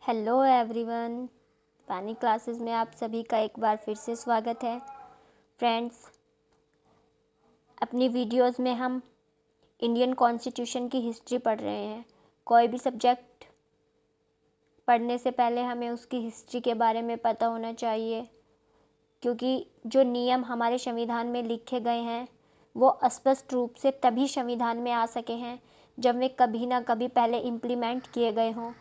Hello everyone. पानी classes में आप सभी का एक बार फिर से स्वागत है। फ्रेंड्स, अपनी वीडियोस में हम इंडियन कॉन्स्टिट्यूशन की हिस्ट्री पढ़ रहे हैं। कोई भी सब्जेक्ट पढ़ने से पहले हमें उसकी हिस्ट्री के बारे में पता होना चाहिए, क्योंकि जो नियम हमारे संविधान में लिखे गए हैं वो स्पष्ट रूप से तभी संविधान में आ सके हैं जब वे कभी ना कभी पहले इम्प्लीमेंट किए गए हों।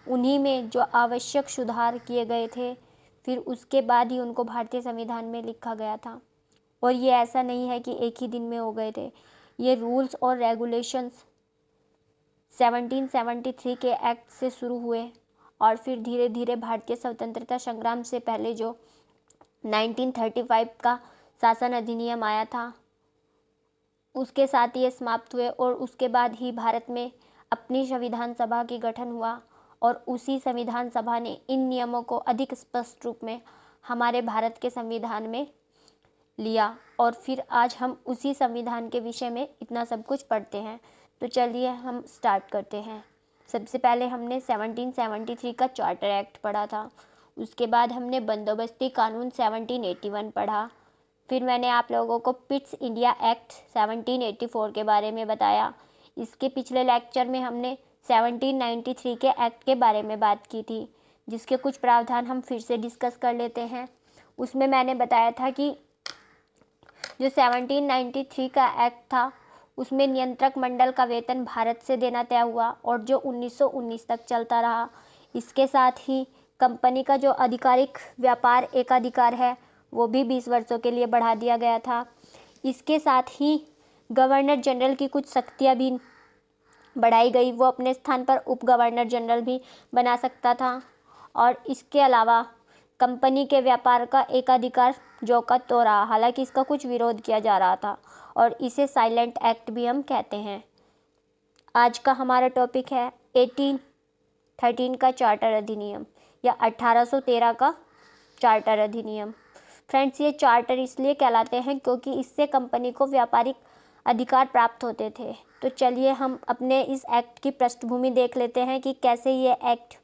उन्हीं में जो आवश्यक सुधार किए गए थे, फिर उसके बाद ही उनको भारतीय संविधान में लिखा गया था। और ये ऐसा नहीं है कि एक ही दिन में हो गए थे। ये रूल्स और रेगुलेशंस 1773 के एक्ट से शुरू हुए और फिर धीरे धीरे भारतीय स्वतंत्रता संग्राम से पहले जो 1935 का शासन अधिनियम आया था उसके साथ ये समाप्त हुए। और उसके बाद ही भारत में अपनी संविधान सभा की गठन हुआ और उसी संविधान सभा ने इन नियमों को अधिक स्पष्ट रूप में हमारे भारत के संविधान में लिया। और फिर आज हम उसी संविधान के विषय में इतना सब कुछ पढ़ते हैं। तो चलिए हम स्टार्ट करते हैं। सबसे पहले हमने 1773 का चार्टर एक्ट पढ़ा था। उसके बाद हमने बंदोबस्ती कानून 1781 पढ़ा। फिर मैंने आप लोगों को पिट्स इंडिया एक्ट 1784 के बारे में बताया। इसके पिछले लेक्चर में हमने 1793 के एक्ट के बारे में बात की थी, जिसके कुछ प्रावधान हम फिर से डिस्कस कर लेते हैं। उसमें मैंने बताया था कि जो 1793 का एक्ट था उसमें नियंत्रक मंडल का वेतन भारत से देना तय हुआ और जो 1919 तक चलता रहा। इसके साथ ही कंपनी का जो आधिकारिक व्यापार एकाधिकार है वो भी 20 वर्षों के लिए बढ़ा दिया गया था। इसके साथ ही गवर्नर जनरल की कुछ शक्तियाँ भी बढ़ाई गई। वो अपने स्थान पर उप गवर्नर जनरल भी बना सकता था। और इसके अलावा कंपनी के व्यापार का एकाधिकार जो का तो रहा, हालांकि इसका कुछ विरोध किया जा रहा था और इसे साइलेंट एक्ट भी हम कहते हैं। आज का हमारा टॉपिक है 1813 का चार्टर अधिनियम या 1813 का चार्टर अधिनियम। फ्रेंड्स, ये चार्टर इसलिए कहलाते हैं क्योंकि इससे कंपनी को व्यापारिक अधिकार प्राप्त होते थे। तो चलिए हम अपने इस एक्ट की पृष्ठभूमि देख लेते हैं कि कैसे ये एक्ट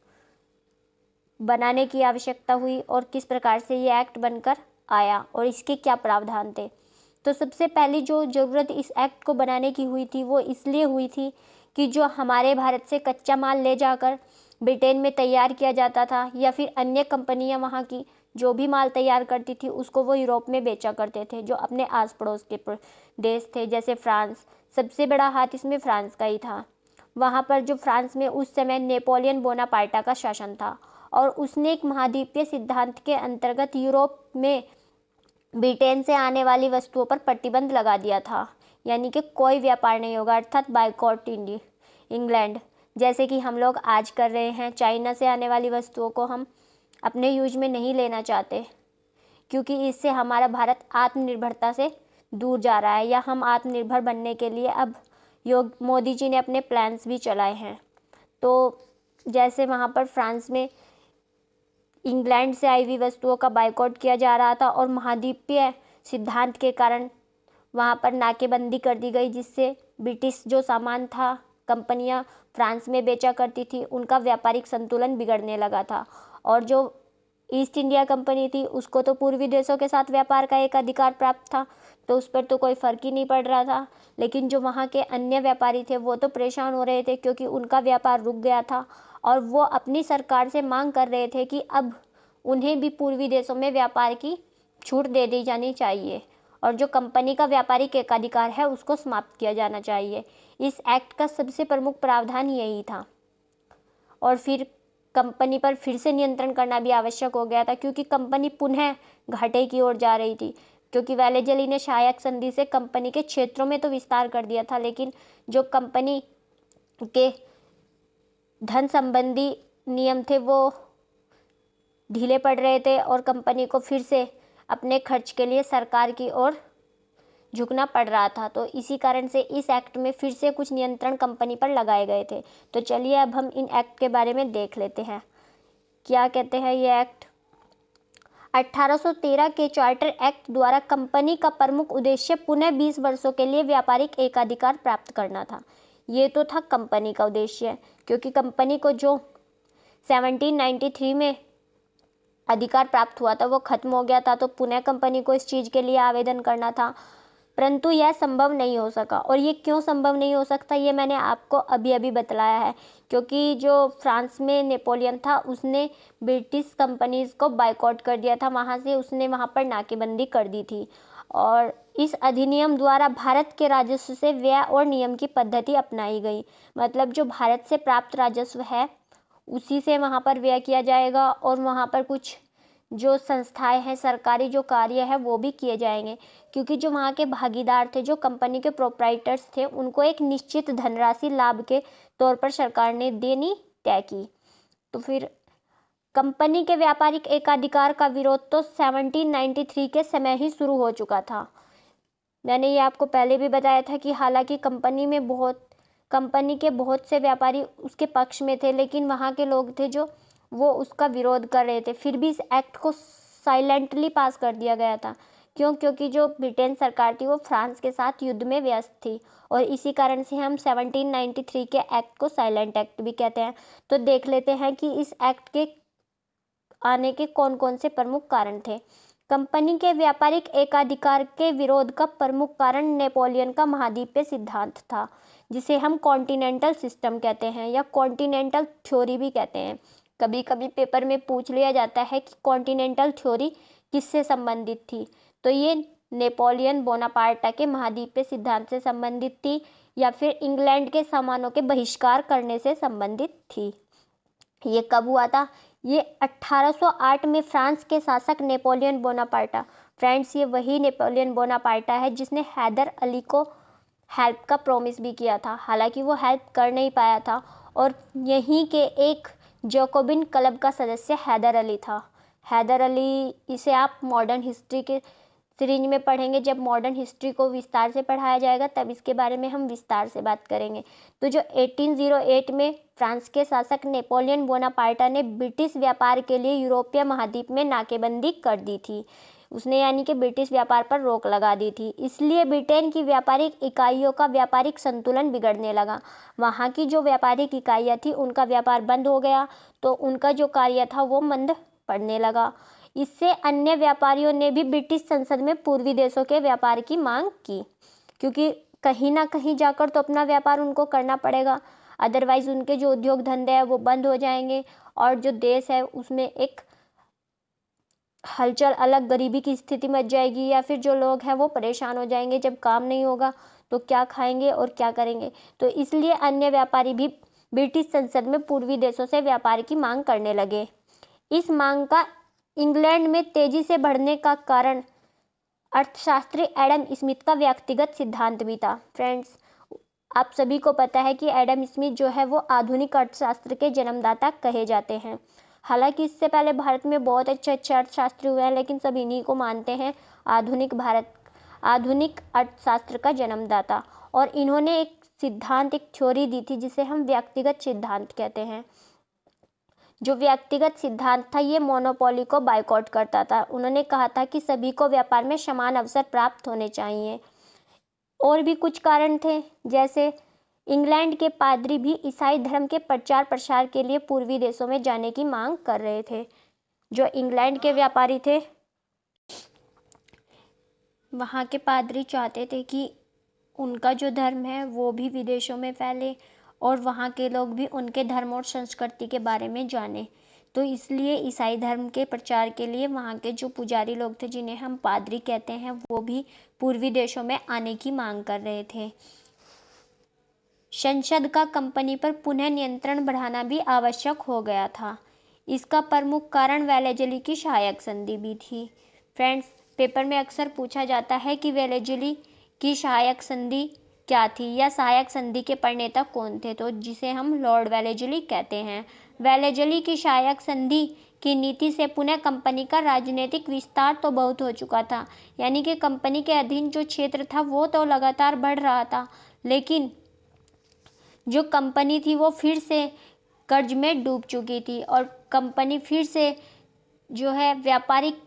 बनाने की आवश्यकता हुई और किस प्रकार से ये एक्ट बनकर आया और इसके क्या प्रावधान थे। तो सबसे पहली जो ज़रूरत इस एक्ट को बनाने की हुई थी वो इसलिए हुई थी कि जो हमारे भारत से कच्चा माल ले जाकर ब्रिटेन में तैयार किया जाता था या फिर अन्य कंपनियां वहां की जो भी माल तैयार करती थी उसको वो यूरोप में बेचा करते थे, जो अपने आस पड़ोस के देश थे, जैसे फ्रांस। सबसे बड़ा हाथ इसमें फ्रांस का ही था। वहाँ पर जो फ्रांस में उस समय नेपोलियन बोनापार्टा का शासन था और उसने एक महाद्वीपीय सिद्धांत के अंतर्गत यूरोप में ब्रिटेन से आने वाली वस्तुओं पर प्रतिबंध लगा दिया था, यानी कि कोई व्यापार नहीं होगा, अर्थात बायकॉट इंग्लैंड, जैसे कि हम लोग आज कर रहे हैं। चाइना से आने वाली वस्तुओं को हम अपने यूज में नहीं लेना चाहते क्योंकि इससे हमारा भारत आत्मनिर्भरता से दूर जा रहा है, या हम आत्मनिर्भर बनने के लिए अब मोदी जी ने अपने प्लान्स भी चलाए हैं। तो जैसे वहाँ पर फ्रांस में इंग्लैंड से आई हुई वस्तुओं का बायकॉट किया जा रहा था और महाद्वीपीय सिद्धांत के कारण वहाँ पर नाकेबंदी कर दी गई, जिससे ब्रिटिश जो सामान था कंपनियाँ फ्रांस में बेचा करती थी उनका व्यापारिक संतुलन बिगड़ने लगा था। और जो ईस्ट इंडिया कंपनी थी उसको तो पूर्वी देशों के साथ व्यापार का एक अधिकार प्राप्त था, तो उस पर तो कोई फर्क ही नहीं पड़ रहा था। लेकिन जो वहाँ के अन्य व्यापारी थे वो तो परेशान हो रहे थे क्योंकि उनका व्यापार रुक गया था और वो अपनी सरकार से मांग कर रहे थे कि अब उन्हें भी पूर्वी देशों में व्यापार की छूट दे दी जानी चाहिए और जो कंपनी का व्यापारिक एकाधिकार है उसको समाप्त किया जाना चाहिए। इस एक्ट का सबसे प्रमुख प्रावधान यही था। और फिर कंपनी पर फिर से नियंत्रण करना भी आवश्यक हो गया था क्योंकि कंपनी पुनः घाटे की ओर जा रही थी, क्योंकि वेलेजली ने सहायक संधि से कंपनी के क्षेत्रों में तो विस्तार कर दिया था, लेकिन जो कंपनी के धन संबंधी नियम थे वो ढीले पड़ रहे थे और कंपनी को फिर से अपने खर्च के लिए सरकार की ओर झुकना पड़ रहा था। तो इसी कारण से इस एक्ट में फिर से कुछ नियंत्रण कंपनी पर लगाए गए थे। तो चलिए अब हम इन एक्ट के बारे में देख लेते हैं क्या कहते हैं ये एक्ट। 1813 के चार्टर एक्ट द्वारा कंपनी का प्रमुख उद्देश्य पुनः 20 वर्षों के लिए व्यापारिक एकाधिकार प्राप्त करना था। ये तो था कंपनी का उद्देश्य, क्योंकि कंपनी को जो 1793 में अधिकार प्राप्त हुआ था वो खत्म हो गया था, तो पुनः कंपनी को इस चीज़ के लिए आवेदन करना था, परंतु यह संभव नहीं हो सका। और ये क्यों संभव नहीं हो सकता, ये मैंने आपको अभी अभी बतलाया है, क्योंकि जो फ्रांस में नेपोलियन था उसने ब्रिटिश कंपनीज को बायकॉट कर दिया था, वहाँ से उसने वहाँ पर नाकेबंदी कर दी थी। और इस अधिनियम द्वारा भारत के राजस्व से व्यय और नियम की पद्धति अपनाई गई, मतलब जो भारत से प्राप्त राजस्व है उसी से वहाँ पर व्यय किया जाएगा, और वहाँ पर कुछ जो संस्थाएं हैं, सरकारी जो कार्य है वो भी किए जाएंगे, क्योंकि जो वहाँ के भागीदार थे, जो कंपनी के प्रोप्राइटर्स थे, उनको एक निश्चित धनराशि लाभ के तौर पर सरकार ने देनी तय की। तो फिर कंपनी के व्यापारिक एकाधिकार का विरोध तो 1793 के समय ही शुरू हो चुका था। मैंने ये आपको पहले भी बताया था कि हालांकि कंपनी के बहुत से व्यापारी उसके पक्ष में थे, लेकिन वहाँ के लोग थे जो वो उसका विरोध कर रहे थे। फिर भी इस एक्ट को साइलेंटली पास कर दिया गया था। क्यों? क्योंकि जो ब्रिटेन सरकार थी वो फ्रांस के साथ युद्ध में व्यस्त थी, और इसी कारण से हम 1793 के एक्ट को साइलेंट एक्ट भी कहते हैं। तो देख लेते हैं कि इस एक्ट के आने के कौन कौन से प्रमुख कारण थे। कंपनी के व्यापारिक एकाधिकार के विरोध का प्रमुख कारण नेपोलियन का महाद्वीपीय सिद्धांत था, जिसे हम कॉन्टिनेंटल सिस्टम कहते हैं या कॉन्टिनेंटल थ्योरी भी कहते हैं। कभी कभी पेपर में पूछ लिया जाता है कि कॉन्टिनेंटल थ्योरी किससे संबंधित थी, तो ये नेपोलियन बोनापार्टा के महाद्वीपीय सिद्धांत से संबंधित थी, या फिर इंग्लैंड के सामानों के बहिष्कार करने से संबंधित थी। ये कब हुआ था? ये 1808 में फ्रांस के शासक नेपोलियन बोनापार्टा, फ्रेंड्स ये वही नेपोलियन बोनापार्टा है जिसने हैदर अली को हेल्प का प्रॉमिस भी किया था। हालांकि वो हेल्प कर नहीं पाया था, और यहीं के एक जैकोबिन क्लब का सदस्य हैदर अली था। हैदर अली, इसे आप मॉडर्न हिस्ट्री के सीरीज में पढ़ेंगे। जब मॉडर्न हिस्ट्री को विस्तार से पढ़ाया जाएगा तब इसके बारे में हम विस्तार से बात करेंगे। तो जो 1808 में फ्रांस के शासक नेपोलियन बोनापार्टा ने ब्रिटिश व्यापार के लिए यूरोपीय महाद्वीप में नाकेबंदी कर दी थी, उसने यानी कि ब्रिटिश व्यापार पर रोक लगा दी थी। इसलिए ब्रिटेन की व्यापारिक इकाइयों का व्यापारिक संतुलन बिगड़ने लगा। वहाँ की जो व्यापारिक इकाइयाँ थी उनका व्यापार बंद हो गया, तो उनका जो कार्य था वो मंद पड़ने लगा। इससे अन्य व्यापारियों ने भी ब्रिटिश संसद में पूर्वी देशों के व्यापार की मांग की, क्योंकि कहीं ना कहीं जाकर तो अपना व्यापार उनको करना पड़ेगा, अदरवाइज उनके जो उद्योग धंधे हैं वो बंद हो जाएंगे, और जो देश है उसमें एक हलचल अलग गरीबी की स्थिति मच जाएगी, या फिर जो लोग हैं वो परेशान हो जाएंगे। जब काम नहीं होगा तो क्या खाएंगे और क्या करेंगे। तो इसलिए अन्य व्यापारी भी ब्रिटिश संसद में पूर्वी देशों से व्यापार की मांग करने लगे। इस मांग का इंग्लैंड में तेजी से बढ़ने का कारण अर्थशास्त्री एडम स्मिथ का व्यक्तिगत सिद्धांत भी था। फ्रेंड्स, आप सभी को पता है कि एडम स्मिथ जो है वो आधुनिक अर्थशास्त्र के जन्मदाता कहे जाते हैं। हालांकि इससे पहले भारत में बहुत अच्छे अच्छे अर्थशास्त्री हुए हैं, लेकिन सब इन्हीं को मानते हैं आधुनिक अर्थशास्त्र का जन्मदाता। और इन्होंने एक सिद्धांत, एक थ्योरी दी थी जिसे हम व्यक्तिगत सिद्धांत कहते हैं। जो व्यक्तिगत सिद्धांत था ये मोनोपोली को बायकॉट करता था। उन्होंने कहा था कि सभी को व्यापार में समान अवसर प्राप्त होने चाहिए। और भी कुछ कारण थे, जैसे इंग्लैंड के पादरी भी ईसाई धर्म के प्रचार प्रसार के लिए पूर्वी देशों में जाने की मांग कर रहे थे। जो इंग्लैंड के व्यापारी थे वहाँ के पादरी चाहते थे कि उनका जो धर्म है वो भी विदेशों में फैले, और वहाँ के लोग भी उनके धर्म और संस्कृति के बारे में जाने। तो इसलिए ईसाई धर्म के प्रचार के लिए वहाँ के जो पुजारी लोग थे, जिन्हें हम पादरी कहते हैं, वो भी पूर्वी देशों में आने की मांग कर रहे थे। संसद का कंपनी पर पुनः नियंत्रण बढ़ाना भी आवश्यक हो गया था। इसका प्रमुख कारण वेलेजली की सहायक संधि भी थी। फ्रेंड्स, पेपर में अक्सर पूछा जाता है कि वेलेजली की सहायक संधि क्या थी, या सहायक संधि के प्रणेता कौन थे, तो जिसे हम लॉर्ड वेलेजली कहते हैं। वेलेजली की सहायक संधि की नीति से पुनः कंपनी का राजनीतिक विस्तार तो बहुत हो चुका था, यानी कि कंपनी के अधीन जो क्षेत्र था वो तो लगातार बढ़ रहा था, लेकिन जो कंपनी थी वो फिर से कर्ज में डूब चुकी थी, और कंपनी फिर से जो है व्यापारिक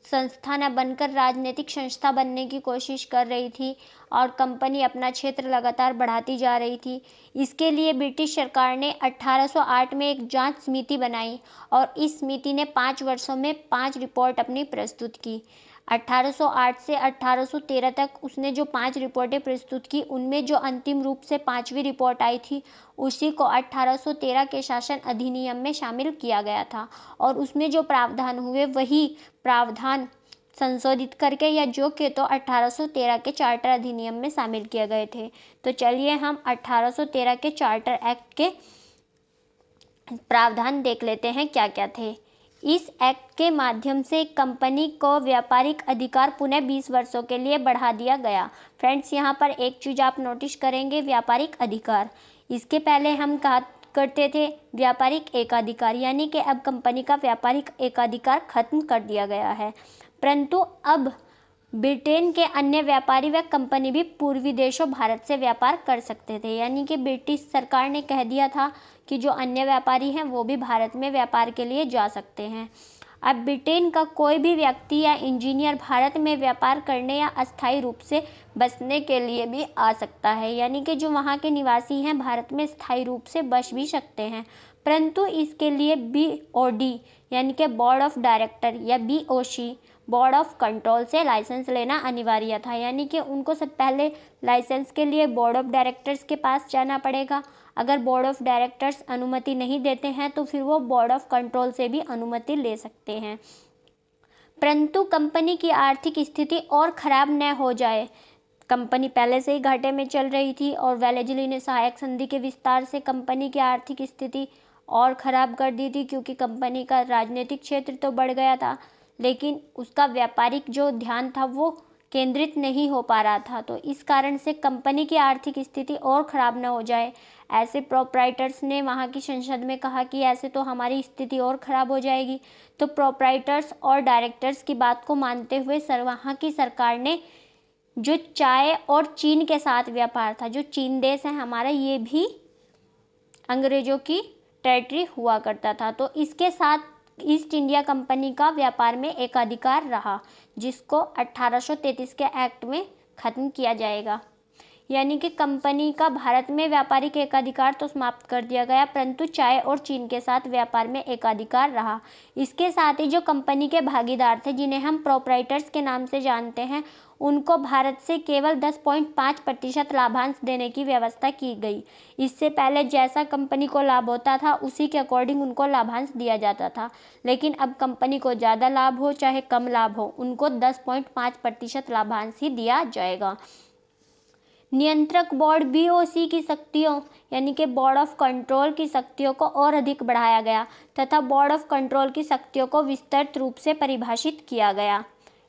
संस्था न बनकर राजनीतिक संस्था बनने की कोशिश कर रही थी और कंपनी अपना क्षेत्र लगातार बढ़ाती जा रही थी। इसके लिए ब्रिटिश सरकार ने 1808 में एक जांच समिति बनाई और इस समिति ने 5 वर्षों में 5 रिपोर्ट अपनी प्रस्तुत की। 1808 से 1813 तक उसने जो 5 रिपोर्टें प्रस्तुत की, उनमें जो अंतिम रूप से 5वीं रिपोर्ट आई थी, उसी को 1813 के शासन अधिनियम में शामिल किया गया था और उसमें जो प्रावधान हुए वही प्रावधान संशोधित करके या जो कि तो 1813 के चार्टर अधिनियम में शामिल किए गए थे। तो चलिए हम 1813 के चार्टर एक्ट के प्रावधान देख लेते हैं क्या क्या थे। इस एक्ट के माध्यम से कंपनी को व्यापारिक अधिकार पुनः 20 वर्षों के लिए बढ़ा दिया गया। फ्रेंड्स, यहाँ पर एक चीज़ आप नोटिस करेंगे, व्यापारिक अधिकार। इसके पहले हम कहा करते थे व्यापारिक एकाधिकार, यानी कि अब कंपनी का व्यापारिक एकाधिकार खत्म कर दिया गया है। परंतु अब ब्रिटेन के अन्य व्यापारी व कंपनी भी पूर्वी देशों भारत से व्यापार कर सकते थे, यानी कि ब्रिटिश सरकार ने कह दिया था कि जो अन्य व्यापारी हैं वो भी भारत में व्यापार के लिए जा सकते हैं। अब ब्रिटेन का कोई भी व्यक्ति या इंजीनियर भारत में व्यापार करने या अस्थायी रूप से बसने के लिए भी आ सकता है, यानी कि जो वहाँ के निवासी हैं भारत में स्थायी रूप से बस भी सकते हैं। परंतु इसके लिए BOD यानी कि बोर्ड ऑफ डायरेक्टर या BOC बोर्ड ऑफ कंट्रोल से लाइसेंस लेना अनिवार्य था, यानी कि उनको सब पहले लाइसेंस के लिए बोर्ड ऑफ डायरेक्टर्स के पास जाना पड़ेगा। अगर बोर्ड ऑफ डायरेक्टर्स अनुमति नहीं देते हैं तो फिर वो बोर्ड ऑफ कंट्रोल से भी अनुमति ले सकते हैं। परंतु कंपनी की आर्थिक स्थिति और खराब न हो जाए, कंपनी पहले से ही घाटे में चल रही थी और वेलेज़ली ने सहायक संधि के विस्तार से कंपनी की आर्थिक स्थिति और ख़राब कर दी थी, क्योंकि कंपनी का राजनीतिक क्षेत्र तो बढ़ गया था लेकिन उसका व्यापारिक जो ध्यान था वो केंद्रित नहीं हो पा रहा था। तो इस कारण से कंपनी की आर्थिक स्थिति और ख़राब न हो जाए, ऐसे प्रोप्राइटर्स ने वहाँ की संसद में कहा कि ऐसे तो हमारी स्थिति और ख़राब हो जाएगी। तो प्रोप्राइटर्स और डायरेक्टर्स की बात को मानते हुए वहाँ की सरकार ने जो चाय और चीन के साथ व्यापार था, जो चीन देश है हमारा, ये भी अंग्रेज़ों की टेरिटरी हुआ करता था, तो इसके साथ ईस्ट इंडिया कंपनी का व्यापार में एकाधिकार रहा, जिसको 1833 के एक्ट में ख़त्म किया जाएगा। यानी कि कंपनी का भारत में व्यापारिक एकाधिकार तो समाप्त कर दिया गया, परंतु चाय और चीन के साथ व्यापार में एकाधिकार रहा। इसके साथ ही जो कंपनी के भागीदार थे, जिन्हें हम प्रोप्राइटर्स के नाम से जानते हैं, उनको भारत से केवल 10.5% लाभांश देने की व्यवस्था की गई। इससे पहले जैसा कंपनी को लाभ होता था उसी के अकॉर्डिंग उनको लाभांश दिया जाता था, लेकिन अब कंपनी को ज़्यादा लाभ हो चाहे कम लाभ हो, उनको 10.5% लाभांश ही दिया जाएगा। नियंत्रक बोर्ड BOC की शक्तियों यानी कि बोर्ड ऑफ कंट्रोल की शक्तियों को और अधिक बढ़ाया गया तथा बोर्ड ऑफ कंट्रोल की शक्तियों को विस्तृत रूप से परिभाषित किया गया।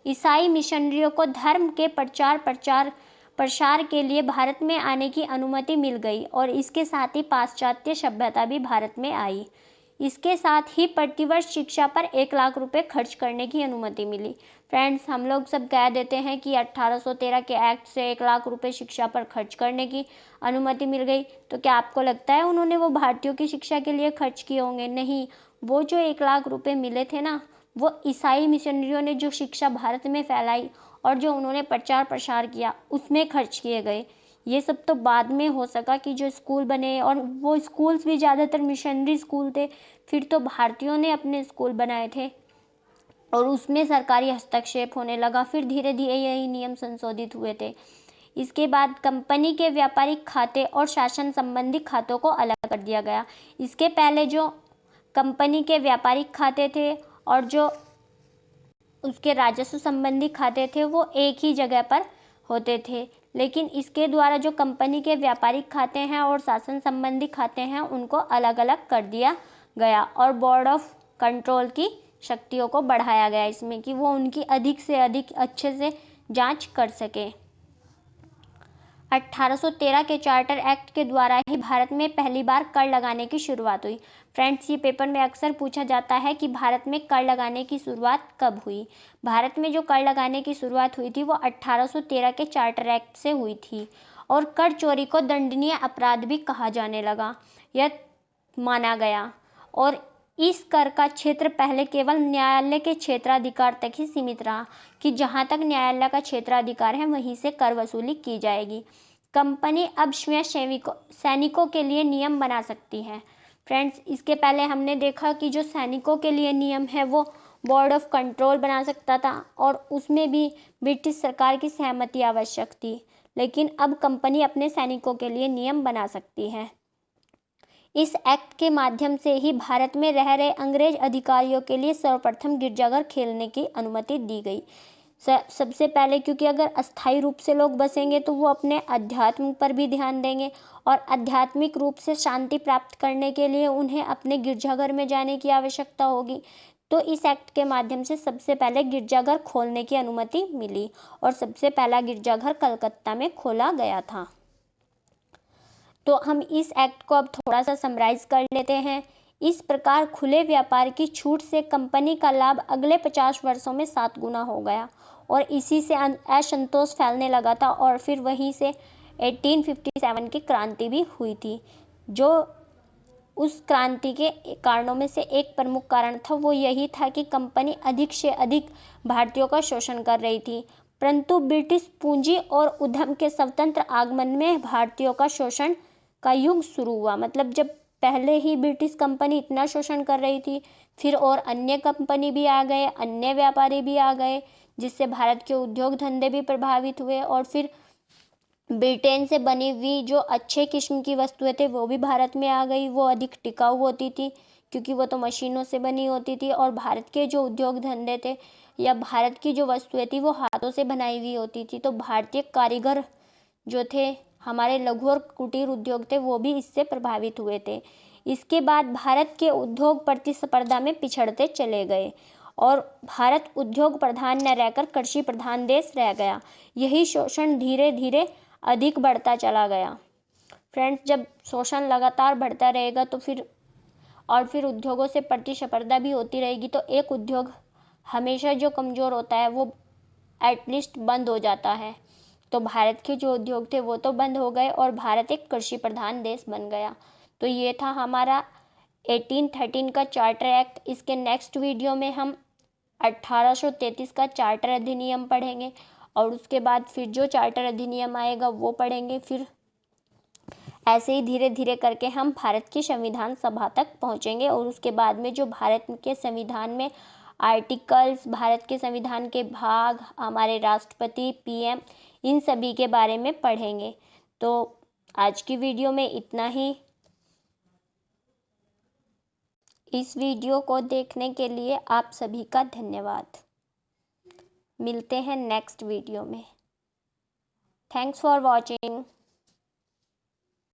ईसाई मिशनरियों को धर्म के प्रसार के लिए भारत में आने की अनुमति मिल गई और इसके साथ ही पाश्चात्य सभ्यता भी भारत में आई। इसके साथ ही प्रतिवर्ष शिक्षा पर 1 लाख रुपए खर्च करने की अनुमति मिली। फ्रेंड्स, हम लोग सब कह देते हैं कि 1813 के एक्ट से 1 लाख रुपए शिक्षा पर खर्च करने की अनुमति मिल गई, तो क्या आपको लगता है उन्होंने वो भारतीयों की शिक्षा के लिए खर्च किए होंगे? नहीं, वो जो 1 लाख रुपए मिले थे ना, वो ईसाई मिशनरियों ने जो शिक्षा भारत में फैलाई और जो उन्होंने प्रचार प्रसार किया उसमें खर्च किए गए। ये सब तो बाद में हो सका कि जो स्कूल बने, और वो स्कूल्स भी ज़्यादातर मिशनरी स्कूल थे, फिर तो भारतीयों ने अपने स्कूल बनाए थे और उसमें सरकारी हस्तक्षेप होने लगा। फिर धीरे धीरे यही नियम संशोधित हुए थे। इसके बाद कंपनी के व्यापारिक खाते और शासन संबंधी खातों को अलग कर दिया गया। इसके पहले जो कंपनी के व्यापारिक खाते थे और जो उसके राजस्व संबंधी खाते थे वो एक ही जगह पर होते थे, लेकिन इसके द्वारा जो कंपनी के व्यापारिक खाते हैं और शासन संबंधी खाते हैं उनको अलग अलग कर दिया गया और बोर्ड ऑफ कंट्रोल की शक्तियों को बढ़ाया गया इसमें कि वो उनकी अधिक से अधिक अच्छे से जांच कर सके। 1813 के चार्टर एक्ट के द्वारा ही भारत में पहली बार कर लगाने की शुरुआत हुई। फ्रेंड्स, ये पेपर में अक्सर पूछा जाता है कि भारत में कर लगाने की शुरुआत कब हुई। भारत में जो कर लगाने की शुरुआत हुई थी वो 1813 के चार्टर एक्ट से हुई थी और कर चोरी को दंडनीय अपराध भी कहा जाने लगा, यह माना गया। और इस कर का क्षेत्र पहले केवल न्यायालय के क्षेत्राधिकार तक ही सीमित रहा कि जहां तक न्यायालय का क्षेत्राधिकार है वहीं से कर वसूली की जाएगी। कंपनी अब स्वयं सैनिकों के लिए नियम बना सकती है। फ्रेंड्स, इसके पहले हमने देखा कि जो सैनिकों के लिए नियम है वो बोर्ड ऑफ कंट्रोल बना सकता था और उसमें भी ब्रिटिश सरकार की सहमति आवश्यक थी, लेकिन अब कंपनी अपने सैनिकों के लिए नियम बना सकती है। इस एक्ट के माध्यम से ही भारत में रह रहे अंग्रेज अधिकारियों के लिए सर्वप्रथम गिरजाघर खोलने की अनुमति दी गई। सबसे पहले क्योंकि अगर अस्थायी रूप से लोग बसेंगे तो वो अपने अध्यात्म पर भी ध्यान देंगे और आध्यात्मिक रूप से शांति प्राप्त करने के लिए उन्हें अपने गिरजाघर में जाने की आवश्यकता होगी। तो इस एक्ट के माध्यम से सबसे पहले गिरजाघर खोलने की अनुमति मिली और सबसे पहला गिरजाघर कलकत्ता में खोला गया था। तो हम इस एक्ट को अब थोड़ा सा समराइज कर लेते हैं। इस प्रकार खुले व्यापार की छूट से कंपनी का लाभ अगले 50 वर्षों में 7 गुना हो गया और इसी से असंतोष फैलने लगा था और फिर वहीं से 1857 की क्रांति भी हुई थी। जो उस क्रांति के कारणों में से एक प्रमुख कारण था वो यही था कि कंपनी अधिक से अधिक भारतीयों का शोषण कर रही थी, परंतु ब्रिटिश पूंजी और उद्यम के स्वतंत्र आगमन में भारतीयों का शोषण का युग शुरू हुआ। मतलब जब पहले ही ब्रिटिश कंपनी इतना शोषण कर रही थी, फिर और अन्य कंपनी भी आ गए, अन्य व्यापारी भी आ गए, जिससे भारत के उद्योग धंधे भी प्रभावित हुए और फिर ब्रिटेन से बनी हुई जो अच्छे किस्म की वस्तुएं थे वो भी भारत में आ गई। वो अधिक टिकाऊ होती थी क्योंकि वो तो मशीनों से बनी होती थी और भारत के जो उद्योग धंधे थे या भारत की जो वस्तुएं थी वो हाथों से बनाई हुई होती थी। तो भारतीय कारीगर जो थे, हमारे लघु और कुटीर उद्योग थे, वो भी इससे प्रभावित हुए थे। इसके बाद भारत के उद्योग प्रतिस्पर्धा में पिछड़ते चले गए और भारत उद्योग प्रधान न रहकर कृषि प्रधान देश रह गया। यही शोषण धीरे धीरे अधिक बढ़ता चला गया। फ्रेंड्स, जब शोषण लगातार बढ़ता रहेगा तो फिर उद्योगों से प्रतिस्पर्धा भी होती रहेगी तो एक उद्योग हमेशा जो कमज़ोर होता है वो एटलीस्ट बंद हो जाता है। तो भारत के जो उद्योग थे वो तो बंद हो गए और भारत एक कृषि प्रधान देश बन गया। तो ये था हमारा 1813 का चार्टर एक्ट। इसके नेक्स्ट वीडियो में हम 1833 का चार्टर अधिनियम पढ़ेंगे और उसके बाद फिर जो चार्टर अधिनियम आएगा वो पढ़ेंगे। फिर ऐसे ही धीरे धीरे करके हम भारत की संविधान सभा तक पहुंचेंगे और उसके बाद में जो भारत के संविधान में आर्टिकल्स, भारत के संविधान के भाग, हमारे राष्ट्रपति, पीएम, इन सभी के बारे में पढ़ेंगे। तो आज की वीडियो में इतना ही। इस वीडियो को देखने के लिए आप सभी का धन्यवाद। मिलते हैं नेक्स्ट वीडियो में। Thanks for watching.